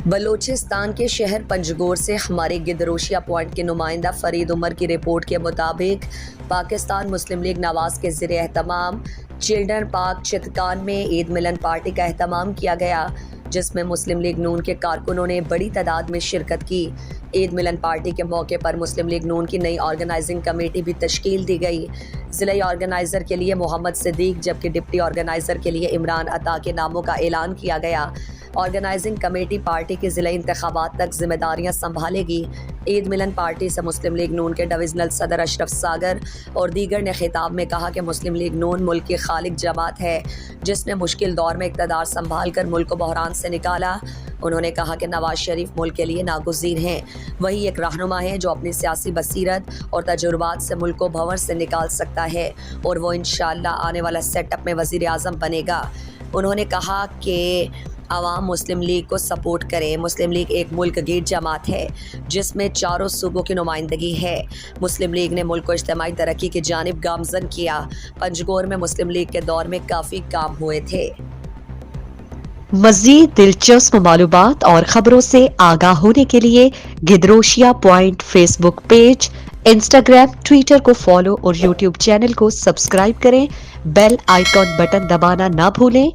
بلوچستان کے شہر پنجگور سے ہمارے گدروشیا پوائنٹ کے نمائندہ فرید عمر کی رپورٹ کے مطابق پاکستان مسلم لیگ نواز کے زیر اہتمام چلڈرن پارک چتکان میں عید ملن پارٹی کا اہتمام کیا گیا، جس میں مسلم لیگ نون کے کارکنوں نے بڑی تعداد میں شرکت کی۔ عید ملن پارٹی کے موقع پر مسلم لیگ نون کی نئی آرگنائزنگ کمیٹی بھی تشکیل دی گئی۔ ضلعی آرگنائزر کے لیے محمد صدیق جبکہ ڈپٹی آرگنائزر کے لیے عمران عطا کے ناموں کا اعلان کیا گیا۔ آرگنائزنگ کمیٹی پارٹی کے ضلعی انتخابات تک ذمہ داریاں سنبھالے گی۔ عید ملن پارٹی سے مسلم لیگ نون کے ڈویژنل صدر اشرف ساگر اور دیگر نے خطاب میں کہا کہ مسلم لیگ نون ملک کی خالق جماعت ہے جس نے مشکل دور میں اقتدار سنبھال کر ملک کو بحران سے نکالا۔ انہوں نے کہا کہ نواز شریف ملک کے لیے ناگزیر ہیں، وہی ایک رہنما ہے جو اپنی سیاسی بصیرت اور تجربات سے ملک کو بھنور سے نکال سکتا ہے اور وہ انشاءاللہ آنے والا سیٹ اپ میں وزیر اعظم بنے گا۔ انہوں نے کہا کہ عوام مسلم لیگ کو سپورٹ کرے۔ مسلم لیگ ایک ملک گیر جماعت ہے جس میں چاروں صوبوں کی نمائندگی ہے۔ مسلم لیگ نے ملک کو اجتماعی ترقی کی جانب گامزن کیا۔ پنجگور میں مسلم لیگ کے دور میں کافی کام ہوئے تھے۔ مزید دلچسپ معلومات اور خبروں سے آگاہ ہونے کے لیے Gedrosia point facebook page, Instagram, Twitter کو فالو اور یوٹیوب چینل کو سبسکرائب کریں۔ بیل آئیکن بٹن دبانا نہ بھولیں